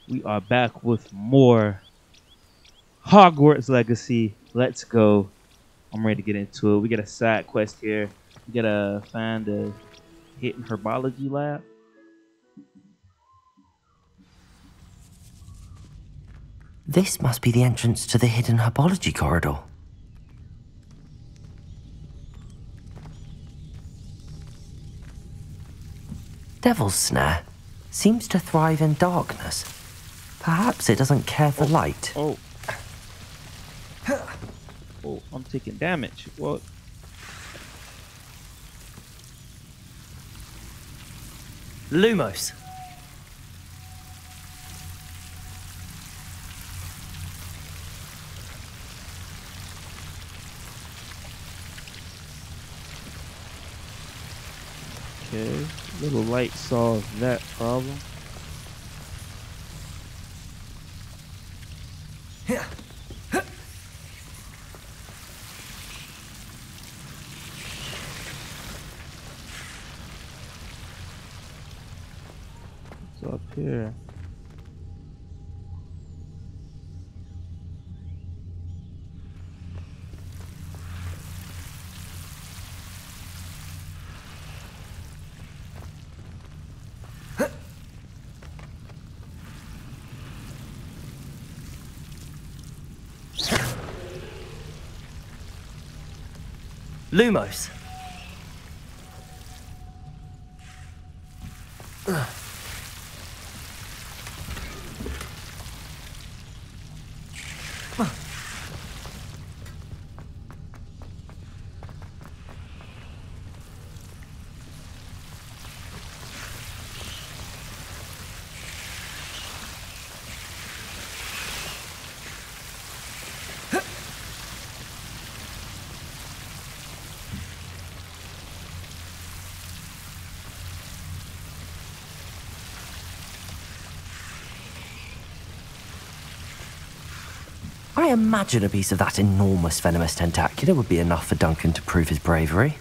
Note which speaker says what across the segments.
Speaker 1: We are back with more Hogwarts Legacy. Let's go. I'm ready to get into it. We got a side quest here. We gotta find a hidden herbology lab.
Speaker 2: This must be the entrance to the hidden herbology corridor. Devil's Snare seems to thrive in darkness. Perhaps it doesn't care for light.
Speaker 1: Oh, I'm taking damage. What?
Speaker 2: Lumos.
Speaker 1: Okay, little light solves that problem. What's up here?
Speaker 2: Lumos. I imagine a piece of that enormous venomous tentacular would be enough for Duncan to prove his bravery.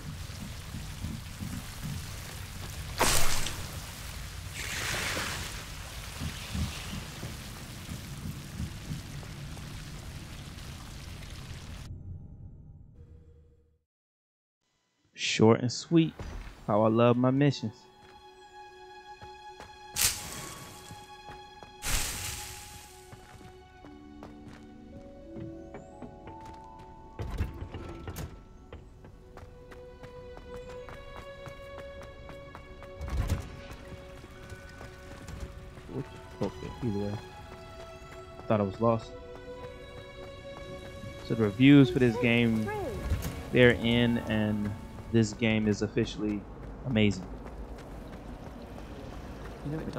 Speaker 1: Short and sweet. How I love my missions. Okay, either way. Thought I was lost. So the reviews for this game, they're in, and this game is officially amazing.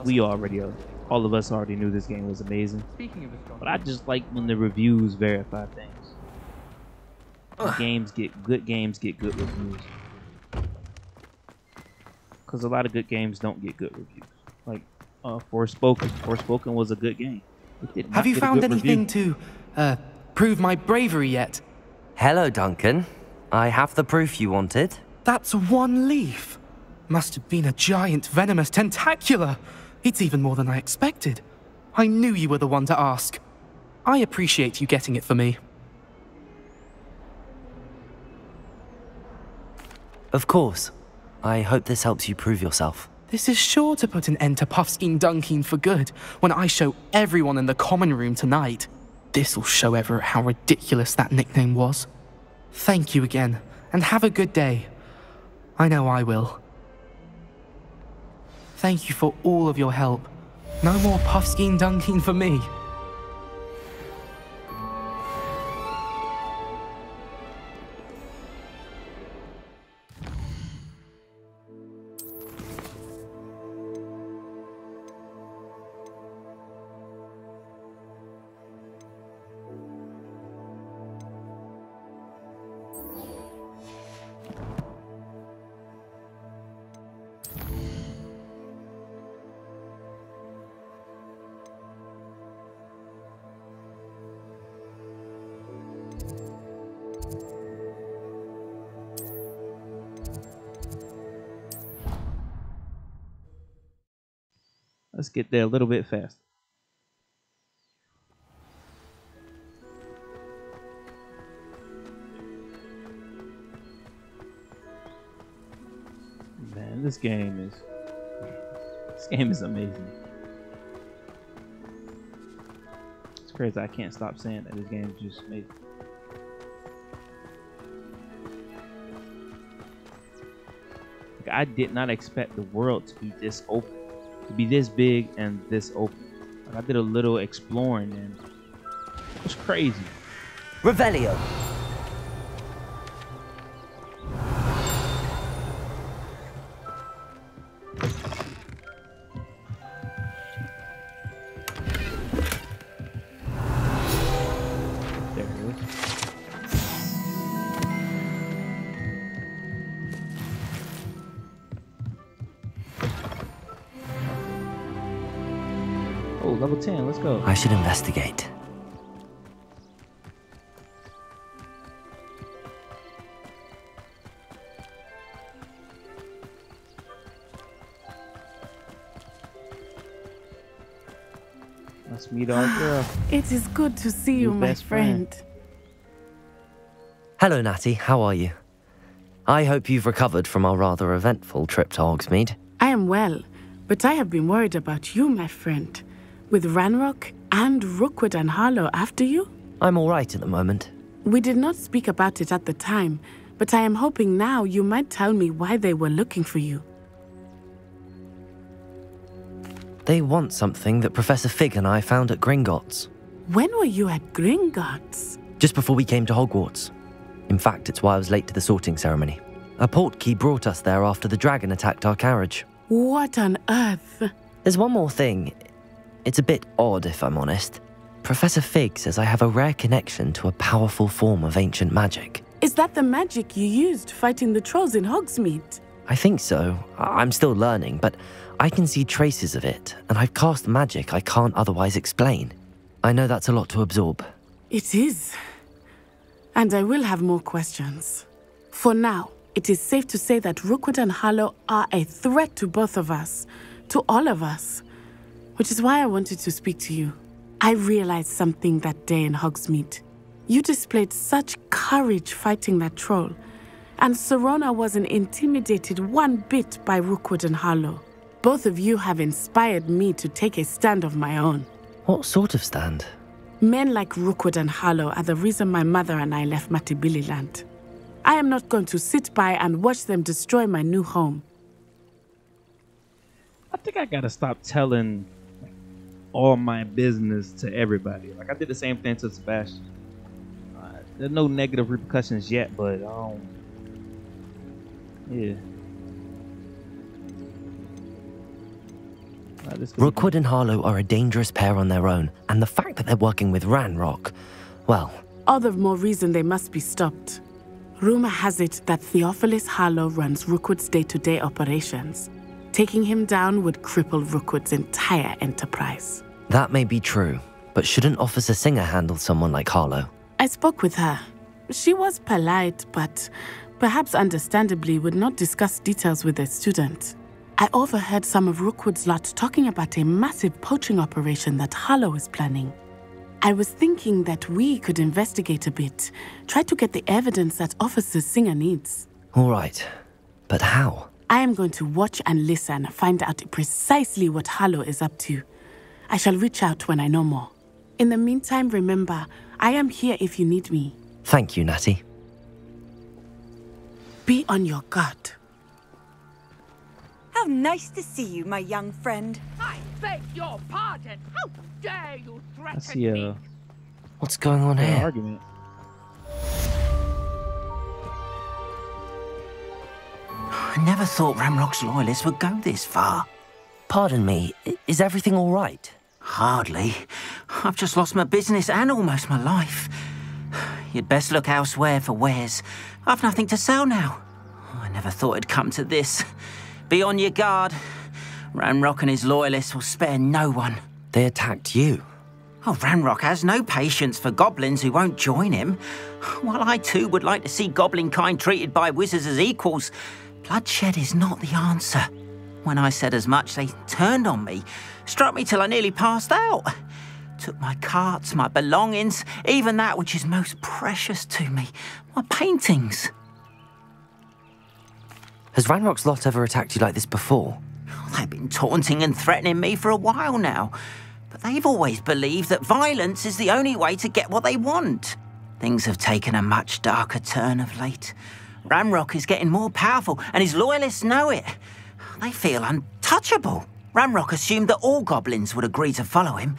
Speaker 1: We already, all of us already knew this game was amazing. But I just like when the reviews verify things. Games get good reviews. Because a lot of good games don't get good reviews. Like Forspoken. Forspoken was a good game.
Speaker 3: Have you found anything to prove my bravery yet?
Speaker 2: Hello, Duncan. I have the proof you wanted.
Speaker 3: That's one leaf. Must have been a giant venomous tentacula. It's even more than I expected. I knew you were the one to ask. I appreciate you getting it for me.
Speaker 2: Of course. I hope this helps you prove yourself.
Speaker 3: This is sure to put an end to Puffskein Dunkin for good when I show everyone in the common room tonight. This'll show Everett how ridiculous that nickname was. Thank you again, and have a good day. I know I will. Thank you for all of your help. No more Puffskein Dunkin for me.
Speaker 1: Let's get there a little bit faster. man, this game is amazing. It's crazy. I can't stop saying that this game is just amazing. Like, I did not expect the world to be this open, to be this big and this open. Like, I did a little exploring and it was crazy.
Speaker 2: Revelio.
Speaker 1: There it is. Oh, level 10, let's go.
Speaker 2: I should investigate.
Speaker 1: Let's meet our girl.
Speaker 4: It is good to see you,
Speaker 1: Your
Speaker 4: my
Speaker 1: best
Speaker 4: friend.
Speaker 2: Hello, Natty. How are you? I hope you've recovered from our rather eventful trip to Hogsmeade.
Speaker 4: I am well, but I have been worried about you, my friend. With Ranrock and Rookwood and Harlow after you?
Speaker 2: I'm all right at the moment.
Speaker 4: We did not speak about it at the time, but I am hoping now you might tell me why they were looking for you.
Speaker 2: They want something that Professor Fig and I found at Gringotts.
Speaker 4: When were you at Gringotts?
Speaker 2: Just before we came to Hogwarts. In fact, it's why I was late to the sorting ceremony. A portkey brought us there after the dragon attacked our carriage.
Speaker 4: What on earth?
Speaker 2: There's one more thing. It's a bit odd, if I'm honest. Professor Fig says I have a rare connection to a powerful form of ancient magic.
Speaker 4: Is that the magic you used fighting the trolls in Hogsmeade?
Speaker 2: I think so. I'm still learning, but I can see traces of it, and I've cast magic I can't otherwise explain. I know that's a lot to absorb.
Speaker 4: It is. And I will have more questions. For now, it is safe to say that Rookwood and Harlow are a threat to both of us, to all of us, which is why I wanted to speak to you. I realized something that day in Hogsmeade. You displayed such courage fighting that troll, and Serona wasn't intimidated one bit by Rookwood and Harlow. Both of you have inspired me to take a stand of my own.
Speaker 2: What sort of stand?
Speaker 4: Men like Rookwood and Harlow are the reason my mother and I left Matibililand. I am not going to sit by and watch them destroy my new home.
Speaker 1: I think I gotta stop telling all my business to everybody. Like, I did the same thing to Sebastian. There's no negative repercussions yet, but yeah.
Speaker 2: Rookwood and Harlow are a dangerous pair on their own, and the fact that they're working with Ranrock, well...
Speaker 4: All the more reason they must be stopped. Rumor has it that Theophilus Harlow runs Rookwood's day-to-day operations. Taking him down would cripple Rookwood's entire enterprise.
Speaker 2: That may be true, but shouldn't Officer Singer handle someone like Harlow?
Speaker 4: I spoke with her. She was polite, but perhaps understandably would not discuss details with a student. I overheard some of Rookwood's lot talking about a massive poaching operation that Harlow is planning. I was thinking that we could investigate a bit, try to get the evidence that Officer Singer needs.
Speaker 2: All right, but how?
Speaker 4: I am going to watch and listen, find out precisely what Harlow is up to. I shall reach out when I know more. In the meantime, remember, I am here if you need me.
Speaker 2: Thank you, Natty.
Speaker 4: Be on your guard.
Speaker 5: How nice to see you, my young friend.
Speaker 6: I beg your pardon. How dare you
Speaker 1: I
Speaker 6: threaten
Speaker 1: see
Speaker 6: me?
Speaker 2: What's going on
Speaker 1: an
Speaker 2: here?
Speaker 1: argument.
Speaker 7: I never thought Ranrock's loyalists would go this far.
Speaker 2: Pardon me, is everything all right?
Speaker 7: Hardly. I've just lost my business and almost my life. You'd best look elsewhere for wares. I've nothing to sell now. I never thought it'd come to this. Be on your guard. Ranrock and his loyalists will spare no one.
Speaker 2: They attacked you.
Speaker 7: Oh, Ranrock has no patience for goblins who won't join him. While I too would like to see goblin kind treated by wizards as equals, bloodshed is not the answer. When I said as much, they turned on me, struck me till I nearly passed out. Took my carts, my belongings, even that which is most precious to me, my paintings.
Speaker 2: Has Ranrock's lot ever attacked you like this before?
Speaker 7: They've been taunting and threatening me for a while now. But they've always believed that violence is the only way to get what they want. Things have taken a much darker turn of late. Ranrock is getting more powerful, and his loyalists know it. They feel untouchable. Ranrock assumed that all goblins would agree to follow him,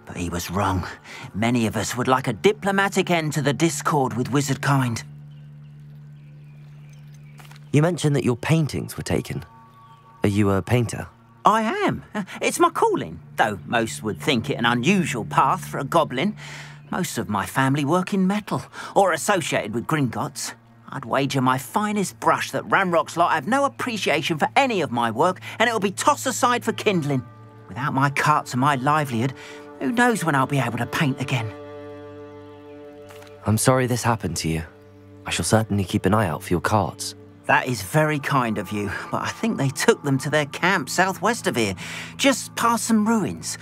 Speaker 7: but he was wrong. Many of us would like a diplomatic end to the discord with wizard kind.
Speaker 2: You mentioned that your paintings were taken. Are you a painter?
Speaker 7: I am. It's my calling, though most would think it an unusual path for a goblin. Most of my family work in metal, or associated with Gringotts. I'd wager my finest brush that Ranrock's lot have no appreciation for any of my work, and it'll be tossed aside for kindling. Without my carts and my livelihood, who knows when I'll be able to paint again.
Speaker 2: I'm sorry this happened to you. I shall certainly keep an eye out for your carts.
Speaker 7: That is very kind of you, but I think they took them to their camp southwest of here, just past some ruins.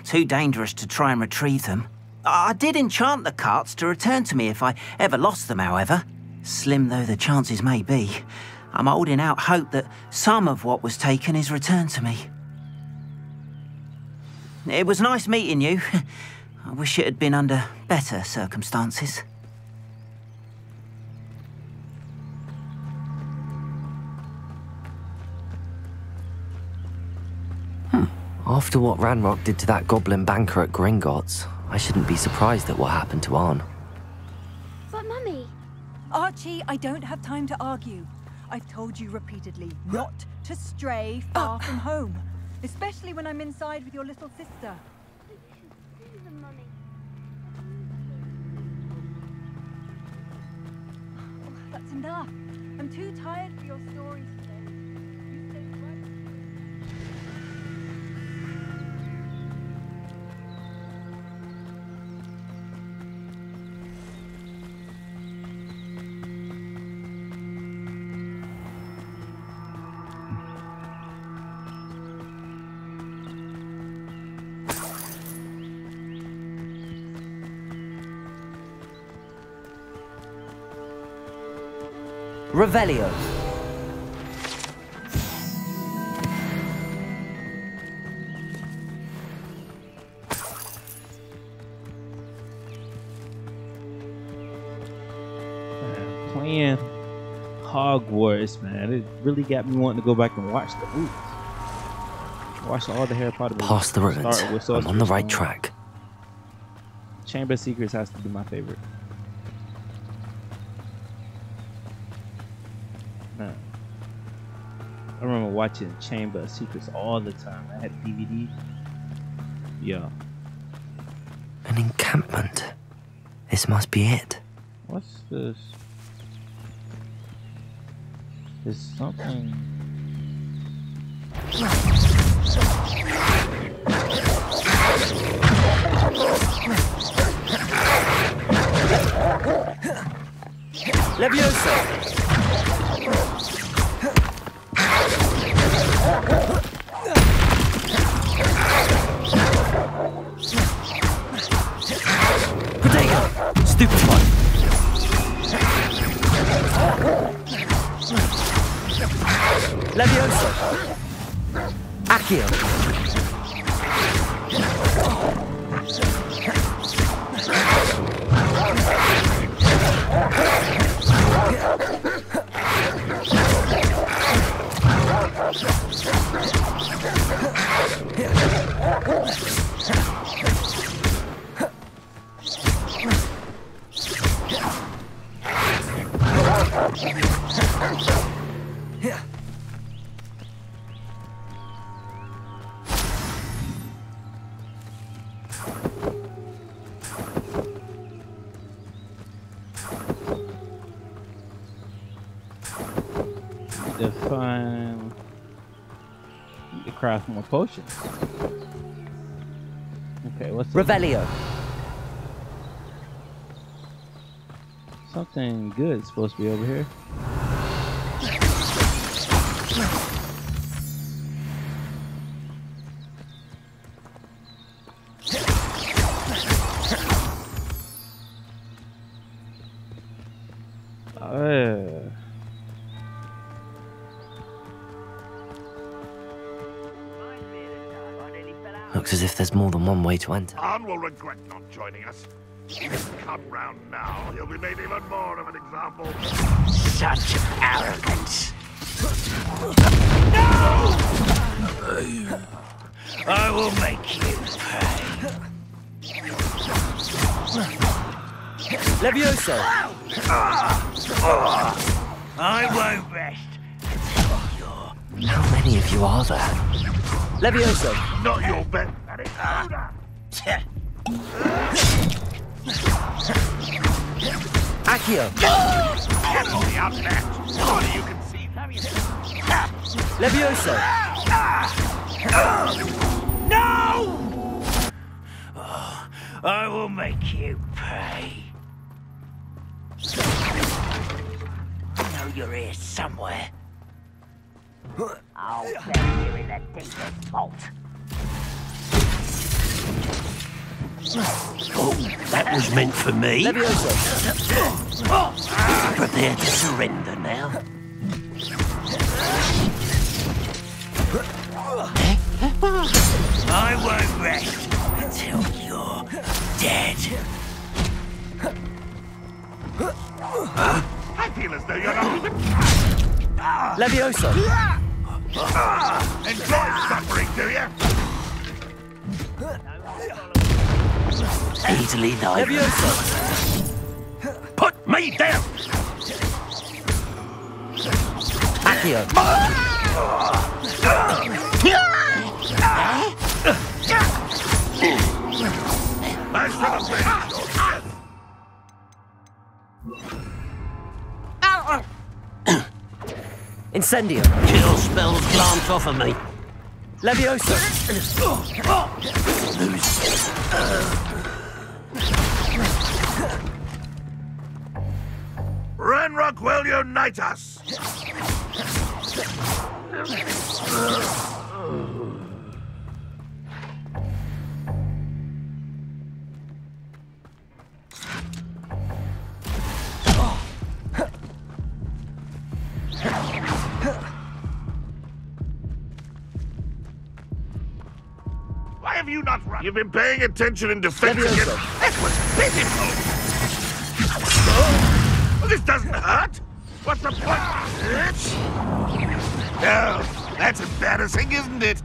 Speaker 7: Too dangerous to try and retrieve them. I did enchant the carts to return to me if I ever lost them, however. Slim though the chances may be, I'm holding out hope that some of what was taken is returned to me. It was nice meeting you. I wish it had been under better circumstances.
Speaker 2: After what Ranrock did to that goblin banker at Gringotts, I shouldn't be surprised at what happened to Arn.
Speaker 8: But Mummy...
Speaker 5: Archie, I don't have time to argue. I've told you repeatedly not to stray far from home, especially when I'm inside with your little sister. Oh, that's enough. I'm too tired for your stories today. You stay right.
Speaker 2: Revelio.
Speaker 1: Playing Hogwarts, man, it really got me wanting to go back and watch the movies. Watch all the Harry Potter movies.
Speaker 2: Past the ruins. I'm on the right track.
Speaker 1: Chamber of Secrets has to be my favorite. Man, I remember watching Chamber of Secrets all the time. I had DVD. Yeah.
Speaker 2: An encampment. This must be it.
Speaker 1: What's this? There's something.
Speaker 2: Leviosa! Potato! Stupefy! Leviosa! Accio! Define. Need to craft more potions. Okay, what's this? Revelio.
Speaker 1: Something good is supposed to be over here.
Speaker 2: Looks as if there's more than one way to enter.
Speaker 9: Arn will regret not joining us. If he come round now, he'll be made even more of an example.
Speaker 6: Such arrogance.
Speaker 9: No!
Speaker 6: I will make you pay.
Speaker 2: Levioso!
Speaker 6: I won't rest until you're...
Speaker 2: How many of you are there? Levioso!
Speaker 9: Not your bet, that is harder.
Speaker 2: Accio!
Speaker 9: Get on the outlet. What do you conceive, have you?
Speaker 2: Levioso!
Speaker 6: No! Oh, I will make you pay. I know you're here somewhere. I'll bury you in the deepest vault.
Speaker 9: Oh, that was meant for me.
Speaker 2: Levioso!
Speaker 9: Prepare to surrender now.
Speaker 6: I won't rest until you're dead.
Speaker 9: I feel as though you're not even...
Speaker 2: Levioso!
Speaker 9: Enjoy suffering, do you? Easily done.
Speaker 2: Levioso!
Speaker 9: Put me down!
Speaker 2: Accio!
Speaker 9: I should have been.
Speaker 2: Incendio!
Speaker 9: Kill spells glance off of me.
Speaker 2: Levioso!
Speaker 9: Ranrock will unite us! Why have you not run? You've been paying attention in defense against... That was pitiful! Well, this doesn't hurt! What's the point? No, that's embarrassing, isn't it?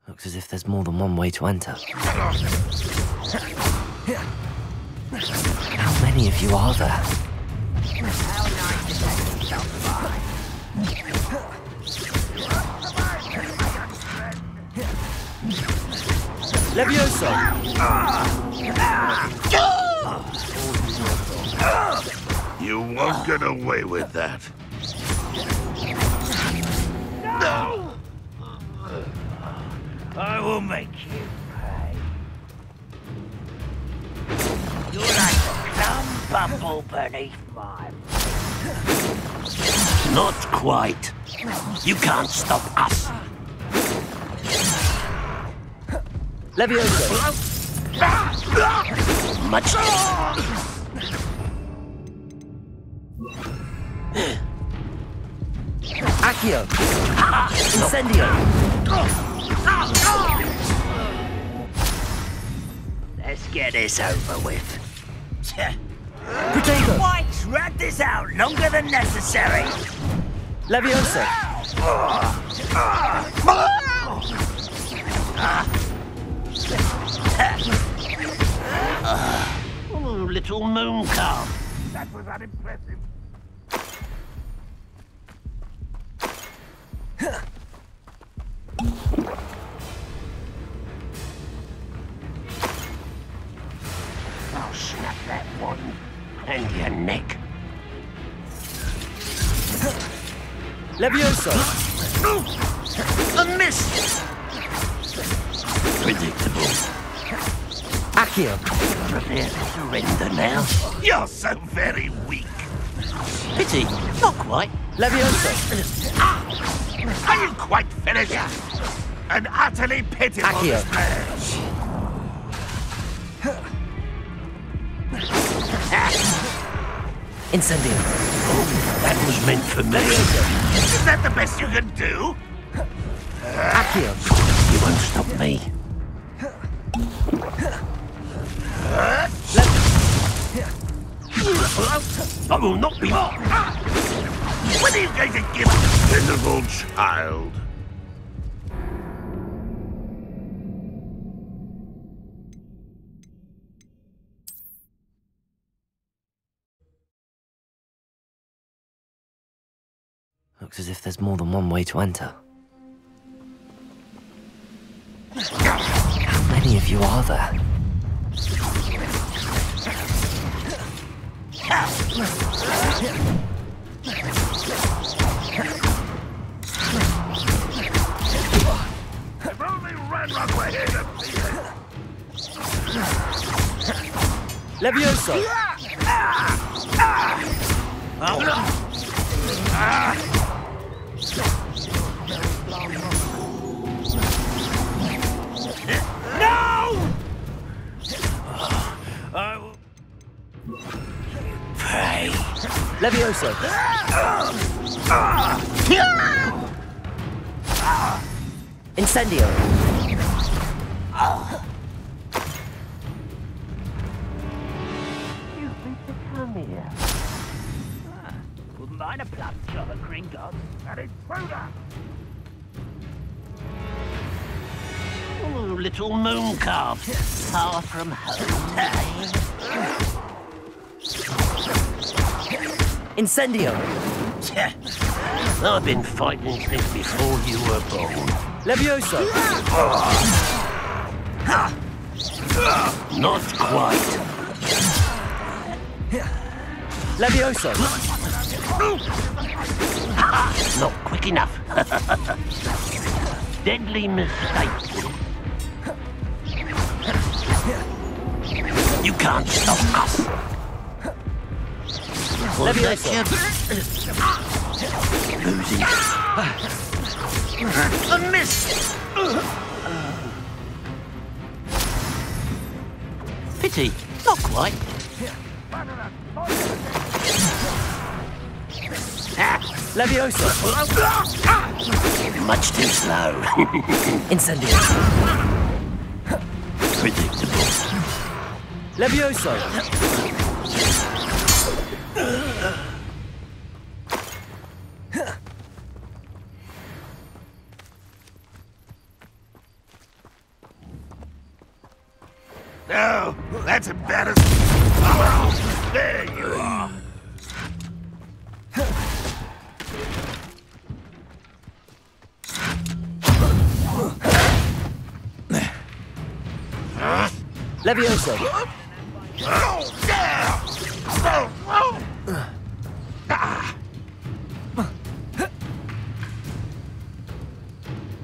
Speaker 2: Looks as if there's more than one way to enter. How many of you are there? Levioso!
Speaker 9: You won't get away with that. No!
Speaker 6: I will make you pay. You're like a plum bubble beneath my...
Speaker 9: Not quite. You can't stop us.
Speaker 2: Levioso!
Speaker 9: Much.
Speaker 2: Accio! Incendio!
Speaker 6: Let's get this over with.
Speaker 2: Potato!
Speaker 6: Why drag this out longer than necessary?
Speaker 2: Levioso!
Speaker 9: Little moon calf. That was unimpressive.
Speaker 6: I'll snap that one and your neck.
Speaker 2: Levioso!
Speaker 6: A miss!
Speaker 9: Predictable.
Speaker 2: Accio!
Speaker 6: Prepare to surrender now.
Speaker 9: You're so very weak.
Speaker 6: Pity, not quite.
Speaker 2: Levioso!
Speaker 9: Are you quite finished? An utterly pitiful
Speaker 2: Accio.
Speaker 9: match.
Speaker 2: Incendio.
Speaker 6: Oh, that was meant for me.
Speaker 9: Is that the best you can do?
Speaker 2: Accio.
Speaker 6: You won't stop me. I will not be.
Speaker 9: When are you going to give up? Pitiful child.
Speaker 2: Looks as if there's more than one way to enter. How many of you are there?
Speaker 9: If only Redzwld were here to see it.
Speaker 2: Levioso!
Speaker 6: Pray.
Speaker 2: Levioso! Incendio!
Speaker 6: You've been to come here. Wouldn't mind a blood job at Gringotts.
Speaker 9: An intruder!
Speaker 6: Oh, little moon calf. Far from home, eh?
Speaker 2: Incendio!
Speaker 6: I've been fighting since before you were born.
Speaker 2: Levioso!
Speaker 6: Not quite.
Speaker 2: Levioso!
Speaker 6: Not quick enough. Deadly mistake. You can't stop us.
Speaker 2: Levioso!
Speaker 6: Losing. A miss! Pity. Not quite.
Speaker 2: Levioso!
Speaker 6: Much too slow.
Speaker 2: Incendio!
Speaker 6: Predictable.
Speaker 2: Levioso!
Speaker 9: No, that's embarrassing. Oh, there you are.
Speaker 2: Levioso!
Speaker 9: Oh, yeah! Oh, oh.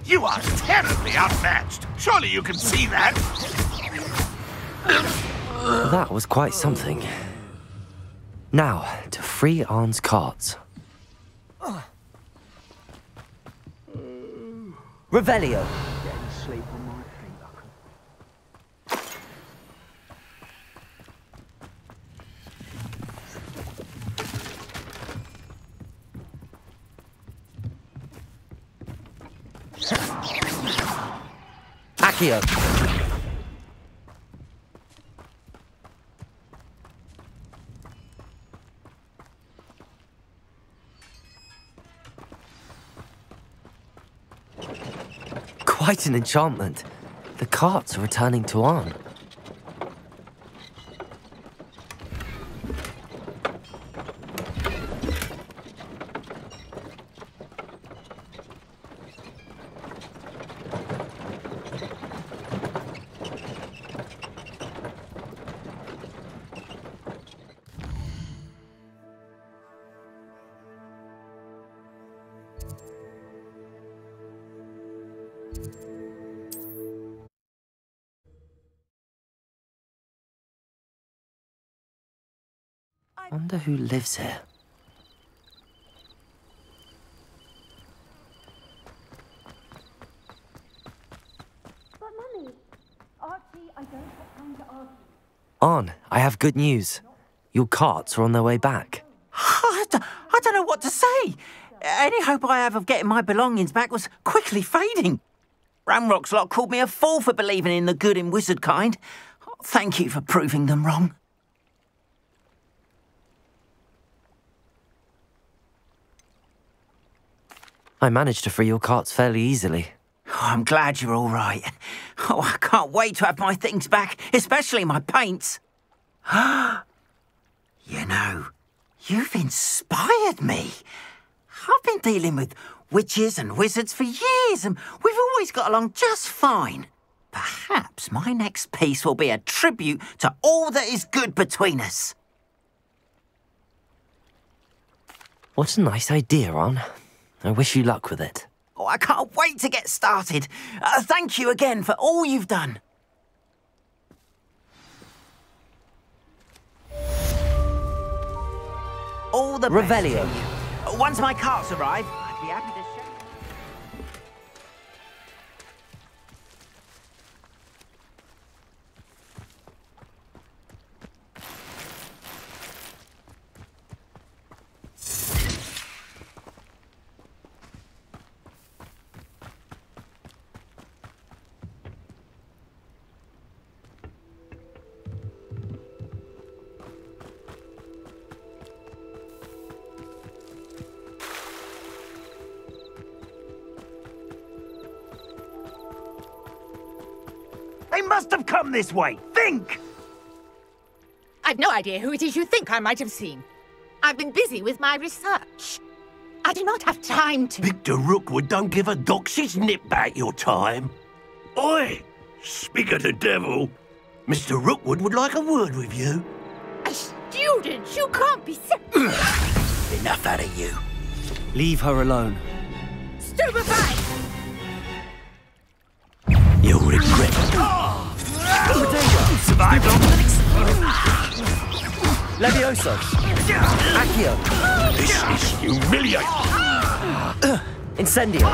Speaker 9: You are terribly outmatched. Surely you can see that.
Speaker 2: That was quite something. Now, to free Arn's carts. Revelio! Accio! Quite an enchantment. The carts are returning to Arn. Wonder who lives here.
Speaker 8: But Mummy,
Speaker 5: Archie, I don't have time to argue.
Speaker 2: Arn, I have good news. Your carts are on their way back.
Speaker 7: I don't know what to say. Any hope I have of getting my belongings back was quickly fading. Ramrock's lot called me a fool for believing in the good in wizard kind. Thank you for proving them wrong.
Speaker 2: I managed to free your carts fairly easily.
Speaker 7: Oh, I'm glad you're all right. Oh, I can't wait to have my things back, especially my paints. You know, you've inspired me. I've been dealing with witches and wizards for years, and we've always got along just fine. Perhaps my next piece will be a tribute to all that is good between us.
Speaker 2: What a nice idea, Ron. I wish you luck with it.
Speaker 7: Oh, I can't wait to get started. Thank you again for all you've done. All the best to
Speaker 2: Revelio.
Speaker 7: you. Once my carts arrive, I'd be happy to share.
Speaker 6: They must have come this way. Think!
Speaker 10: I've no idea who it is you think I might have seen. I've been busy with my research. I do not have time to...
Speaker 6: Victor Rookwood don't give a doxy's nip back your time. Oi! Speak of the devil. Mr. Rookwood would like a word with you.
Speaker 10: A student? You can't be
Speaker 6: Enough out of you.
Speaker 2: Leave her alone.
Speaker 10: Stupefy!
Speaker 6: You'll regret it. Survived
Speaker 2: Levioso! Accio!
Speaker 6: This is humiliating.
Speaker 2: Incendio!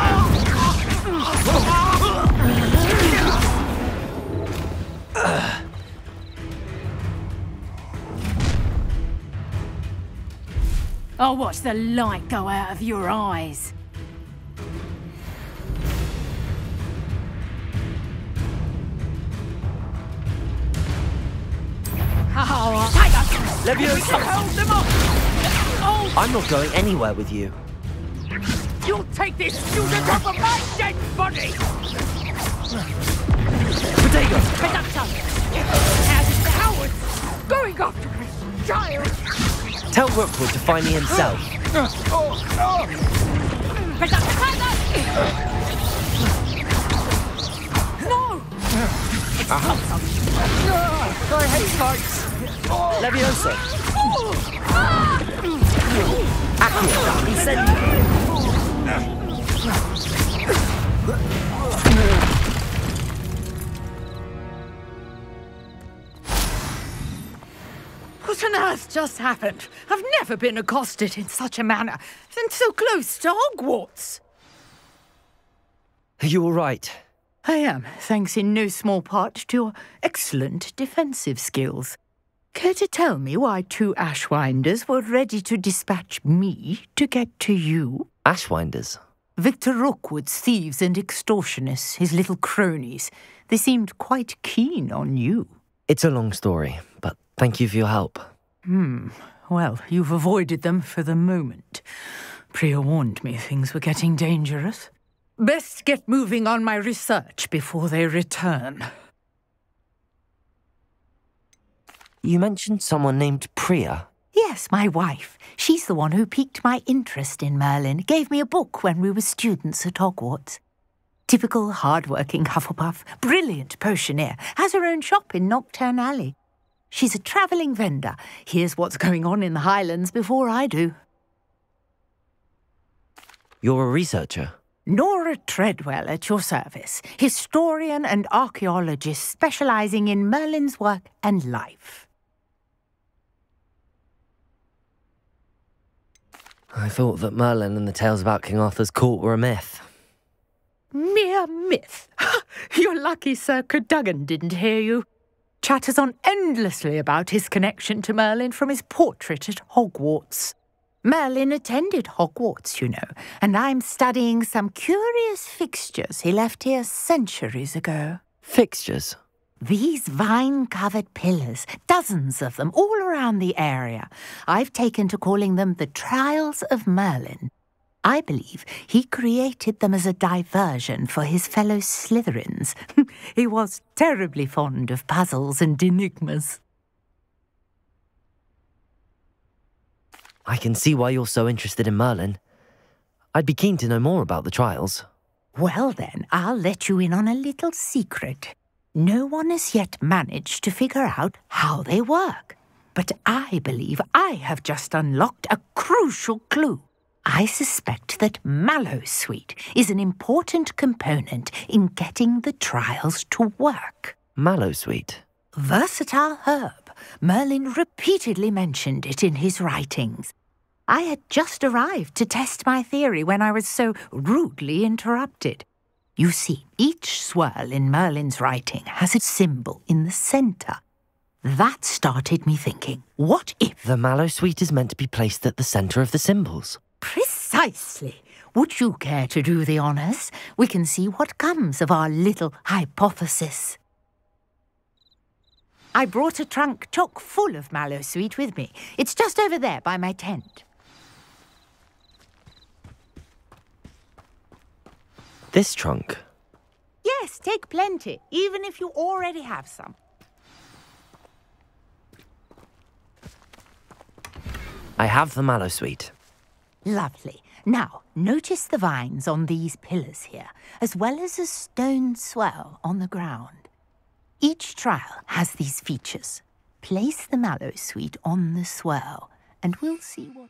Speaker 11: I'll watch the light go out of your eyes.
Speaker 2: Levioso!
Speaker 10: Hold them off! Oh,
Speaker 2: I'm not going anywhere with you.
Speaker 10: you'll take this student off of my dead body!
Speaker 2: Protego!
Speaker 10: Reduction! As cowards! Going after this child!
Speaker 2: Tell Rookwood to find me himself.
Speaker 10: Reduction! No! It's I hate fights!
Speaker 2: Levioso! Accio! Incendio!
Speaker 10: What on earth just happened? I've never been accosted in such a manner, and so close to Hogwarts.
Speaker 2: Are you all right?
Speaker 10: I am, thanks in no small part to your excellent defensive skills. Care to tell me why two Ashwinders were ready to dispatch me to get to you?
Speaker 2: Ashwinders?
Speaker 10: Victor Rookwood's thieves and extortionists, his little cronies. They seemed quite keen on you.
Speaker 2: It's a long story, but thank you for your help.
Speaker 10: Well, you've avoided them for the moment. Priya warned me things were getting dangerous. Best get moving on my research before they return.
Speaker 2: You mentioned someone named Priya.
Speaker 10: Yes, my wife. She's the one who piqued my interest in Merlin. Gave me a book when we were students at Hogwarts. Typical hard-working Hufflepuff, brilliant potioneer, has her own shop in Knockturn Alley. She's a travelling vendor. Hears what's going on in the Highlands before I do.
Speaker 2: You're a researcher?
Speaker 10: Nora Treadwell at your service, historian and archaeologist specialising in Merlin's work and life.
Speaker 2: I thought that Merlin and the tales about King Arthur's court were a myth.
Speaker 10: Mere myth. You're lucky Sir Cadogan didn't hear you. Chatters on endlessly about his connection to Merlin from his portrait at Hogwarts. Merlin attended Hogwarts, you know, and I'm studying some curious fixtures he left here centuries ago.
Speaker 2: Fixtures?
Speaker 10: These vine-covered pillars, dozens of them, all around the area. I've taken to calling them the Trials of Merlin. I believe he created them as a diversion for his fellow Slytherins. He was terribly fond of puzzles and enigmas.
Speaker 2: I can see why you're so interested in Merlin. I'd be keen to know more about the trials.
Speaker 10: Well then, I'll let you in on a little secret. No one has yet managed to figure out how they work. But I believe I have just unlocked a crucial clue. I suspect that Mallowsweet is an important component in getting the trials to work.
Speaker 2: Mallowsweet?
Speaker 10: Versatile herb. Merlin repeatedly mentioned it in his writings. I had just arrived to test my theory when I was so rudely interrupted. You see, each swirl in Merlin's writing has a symbol in the centre. That started me thinking, what if...
Speaker 2: The Mallowsweet is meant to be placed at the centre of the symbols.
Speaker 10: Precisely. Would you care to do the honours? We can see what comes of our little hypothesis. I brought a trunk chock full of Mallowsweet with me. It's just over there by my tent.
Speaker 2: This trunk?
Speaker 10: Yes, take plenty, even if you already have some.
Speaker 2: I have the Mallowsweet.
Speaker 10: Lovely. Now, notice the vines on these pillars here, as well as a stone swell on the ground. Each trial has these features. Place the Mallowsweet on the swirl, and we'll see what...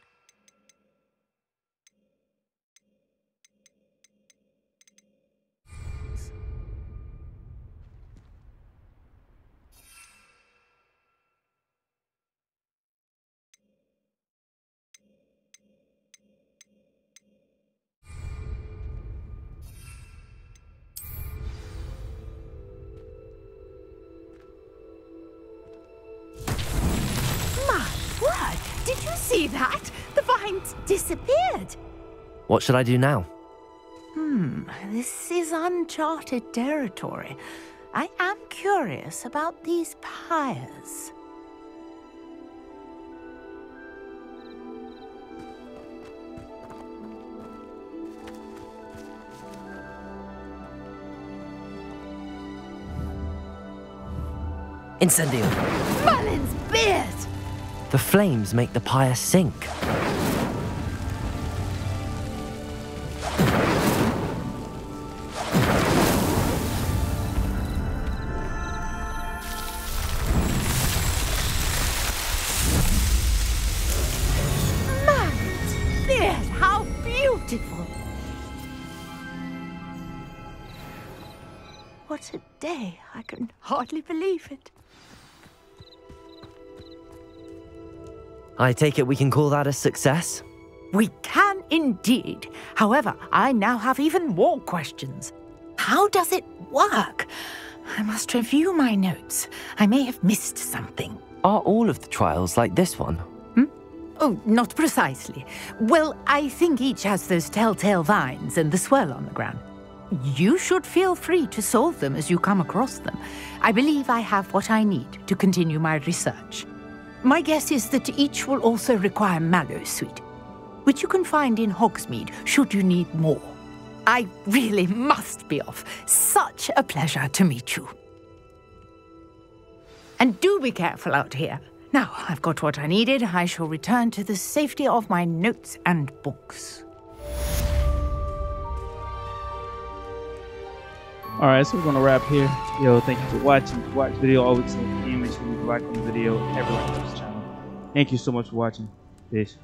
Speaker 10: Did you see that? The vines disappeared.
Speaker 2: What should I do now?
Speaker 10: This is uncharted territory. I am curious about these pyres.
Speaker 2: Incendio!
Speaker 10: Merlin's beard!
Speaker 2: The flames make the pyre sink.
Speaker 10: Merlin's beard! How beautiful! What a day! I can hardly believe it.
Speaker 2: I take it we can call that a success?
Speaker 10: We can indeed. However, I now have even more questions. How does it work? I must review my notes. I may have missed something.
Speaker 2: Are all of the trials like this one?
Speaker 10: Oh, not precisely. Well, I think each has those telltale vines and the swirl on the ground. You should feel free to solve them as you come across them. I believe I have what I need to continue my research. My guess is that each will also require Mallowsweet, which you can find in Hogsmeade should you need more. I really must be off. Such a pleasure to meet you. And do be careful out here. Now I've got what I needed, I shall return to the safety of my notes and books.
Speaker 1: All right, so we're gonna wrap here. Yo, thank you for watching. If you watch the video, always make sure you leave a like on the video. Everyone on this channel. Thank you so much for watching. Peace.